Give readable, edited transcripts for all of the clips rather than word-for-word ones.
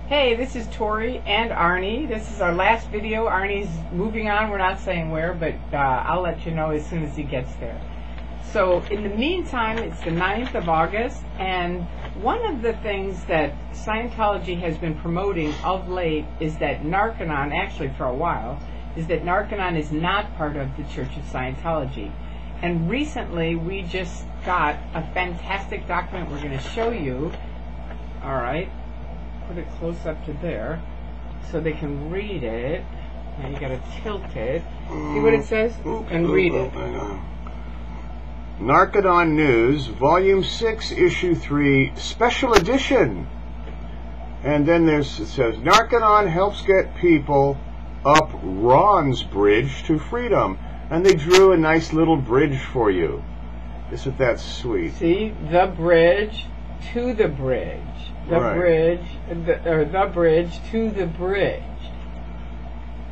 Hey, this is Tori and Arnie. This is our last video. Arnie's moving on. We're not saying where, but I'll let you know as soon as he gets there. So in the meantime, it's the 9th of August, and one of the things that Scientology has been promoting of late is that Narconon, actually for a while, is that Narconon is not part of the Church of Scientology. And recently we just got a fantastic document we're going to show you. All right. Put it close up to there so they can read it. Now you gotta tilt it. See what it says? And read it. Narconon News, Volume 6, Issue 3, Special Edition. And then it says, Narconon helps get people up Ron's bridge to freedom. And they drew a nice little bridge for you. Isn't that sweet? See? The bridge to the bridge. The right. Bridge, the bridge to the bridge.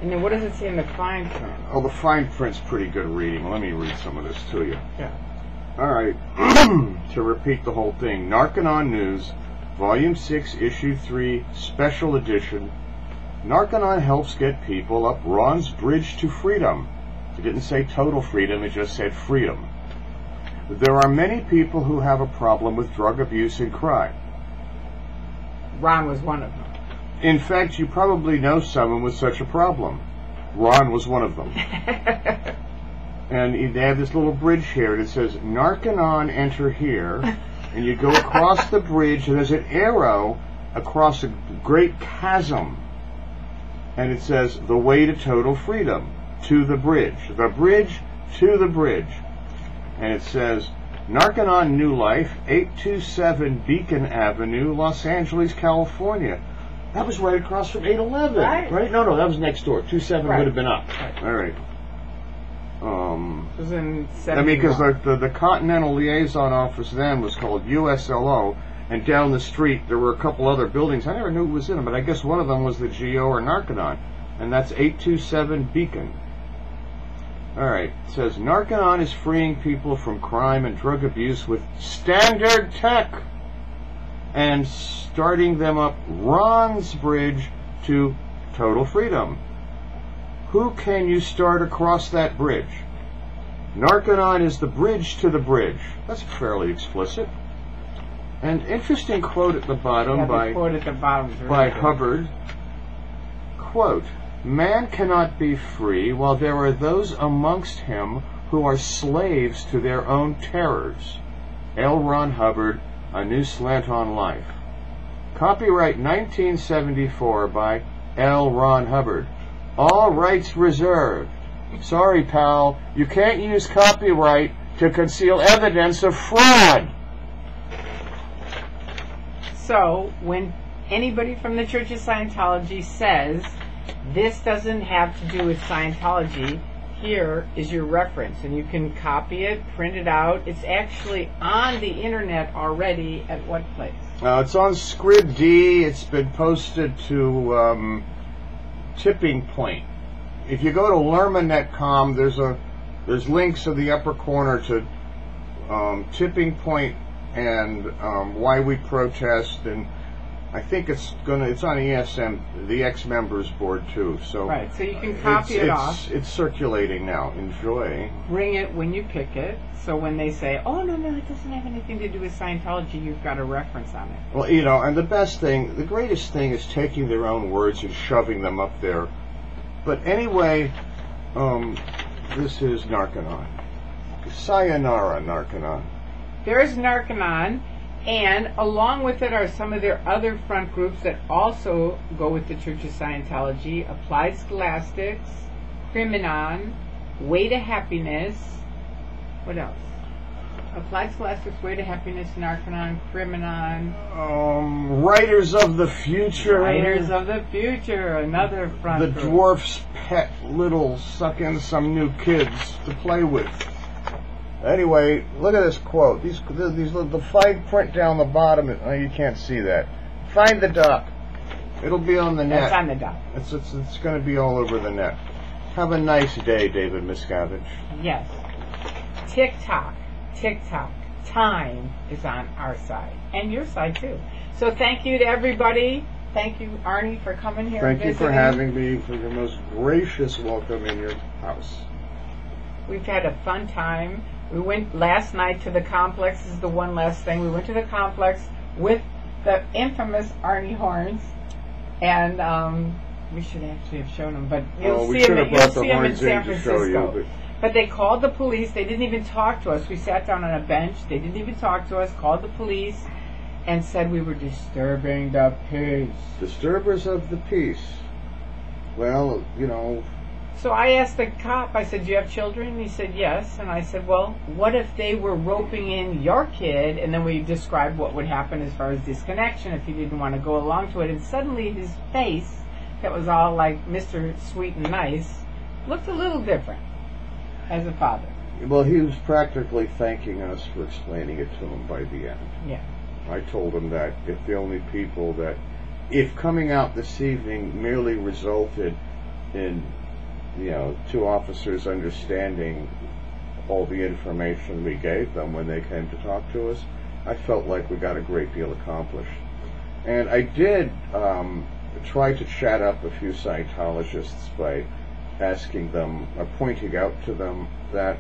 And then what does it say in the fine print? Oh, the fine print's pretty good reading. Let me read some of this to you. Yeah. All right. To repeat the whole thing, Narconon News, Volume 6, Issue 3, Special Edition. Narconon helps get people up Ron's bridge to freedom. It didn't say total freedom, it just said freedom. There are many people who have a problem with drug abuse and crime. Ron was one of them. In fact, you probably know someone with such a problem. Ron was one of them. And they have this little bridge here that says, Narconon, enter here. And you go across the bridge, and there's an arrow across a great chasm. And it says, the way to total freedom, to the bridge. The bridge to the bridge. And it says, Narconon New Life, 827 Beacon Avenue, Los Angeles, California. That was right across from 811, right? No, that was next door. 27 would have been up. Right. All right. It was in 71. I mean, because the Continental Liaison Office then was called USLO, and down the street there were a couple other buildings. I never knew who was in them, but I guess one of them was the GO or Narconon, and that's 827 Beacon. All right, it says, Narconon is freeing people from crime and drug abuse with standard tech and starting them up Ron's bridge to total freedom. Who can you start across that bridge? Narconon is the bridge to the bridge. That's fairly explicit. An interesting quote at the bottom by Hubbard. Quote, Man cannot be free while there are those amongst him who are slaves to their own terrors. L. Ron Hubbard, A New Slant on Life. Copyright 1974 by L. Ron Hubbard. All rights reserved. Sorry, pal, you can't use copyright to conceal evidence of fraud. So, when anybody from the Church of Scientology says, this doesn't have to do with Scientology, here is your reference, and you can copy it, print it out. It's actually on the internet already. At what place? It's on Scribd. It's been posted to Tipping Point. If you go to lerma.com, there's links in the upper corner to Tipping Point and Why We Protest, and I think it's on ESM, the ex-members board too. So right, so you can copy it off. It's circulating now. Enjoy. Bring it when you pick it. So when they say, "Oh no, it doesn't have anything to do with Scientology," you've got a reference on it. Well, and the greatest thing is taking their own words and shoving them up there. But anyway, this is Narconon. Sayonara, Narconon. There's Narconon. And along with it are some of their other front groups that also go with the Church of Scientology: Applied Scholastics, Criminon, Way to Happiness. What else? Applied Scholastics, Way to Happiness, Narconon, Criminon. Writers of the Future. Writers of the Future, another front the group. The dwarf's pet little suck in some new kids to play with. Anyway, look at this quote. The fine print down the bottom. You can't see that. Find the doc. It'll be on the net. It's on the doc. It's going to be all over the net. Have a nice day, David Miscavige. Yes. TikTok. Time is on our side and your side too. So thank you to everybody. thank you, Arnie, for coming here. Thank and you for visiting. having me, for your most gracious welcome in your house. We've had a fun time. We went last night to the complex. This is the one last thing. We went to the complex with the infamous Arnie horns, and we should actually have shown them, but you'll see them in San Francisco. But they called the police. They didn't even talk to us. We sat down on a bench. They didn't even talk to us. Called the police and said we were disturbing the peace. Disturbers of the peace. Well, you know. So I asked the cop, I said, do you have children? He said, yes. And I said, well, what if they were roping in your kid? And then we described what would happen as far as disconnection if he didn't want to go along to it. And suddenly his face, that was all like Mr. Sweet and Nice, looked a little different as a father. Well, he was practically thanking us for explaining it to him by the end. Yeah. I told him that if coming out this evening merely resulted in, you know, two officers understanding all the information we gave them when they came to talk to us, I felt like we got a great deal accomplished. And I did try to chat up a few Scientologists by asking them, pointing out to them that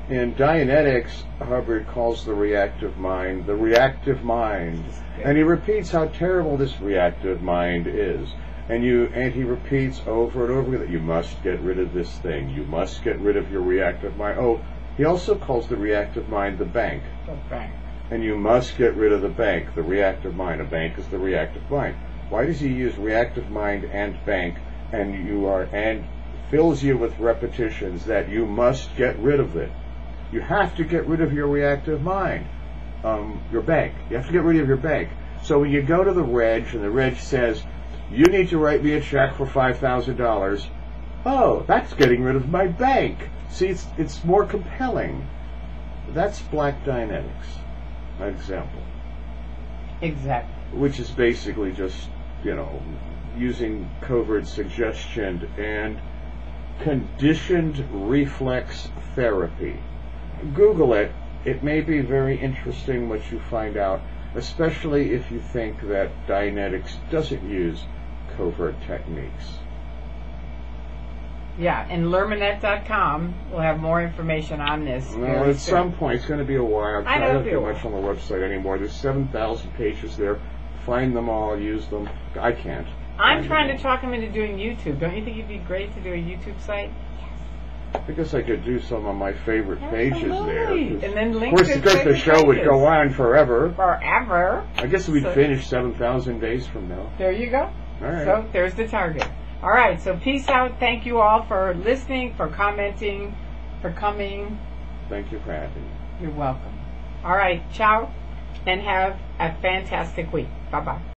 in Dianetics, Hubbard calls the reactive mind, and he repeats how terrible this reactive mind is. And he repeats over and over that you must get rid of this thing. You must get rid of your reactive mind. Oh, he also calls the reactive mind the bank. The bank. And you must get rid of the bank, the reactive mind. A bank is the reactive mind. Why does he use reactive mind and bank, and fills you with repetitions that you must get rid of it? You have to get rid of your reactive mind, your bank. You have to get rid of your bank. So when you go to the reg, and the reg says, you need to write me a check for $5,000. Oh, that's getting rid of my bank. See, it's more compelling. That's Black Dianetics, an example. Exactly. Which is basically just, you know, using covert suggestion and conditioned reflex therapy. Google it. It may be very interesting what you find out, especially if you think that Dianetics doesn't use covert techniques. Yeah, and Lermanet.com will have more information on this. Well, at some point, it's going to be a while. I don't do much on the website anymore. There's 7,000 pages there. Find them all, use them. I can't. I'm trying to talk him into doing YouTube. Don't you think it'd be great to do a YouTube site? I guess I could do some on my favorite pages there. And then link of course, the show would go on forever. Forever. I guess we'd finish 7,000 days from now. There you go. All right. So there's the target. All right. So peace out. Thank you all for listening, for commenting, for coming. Thank you for having me. You're welcome. All right. Ciao, and have a fantastic week. Bye-bye.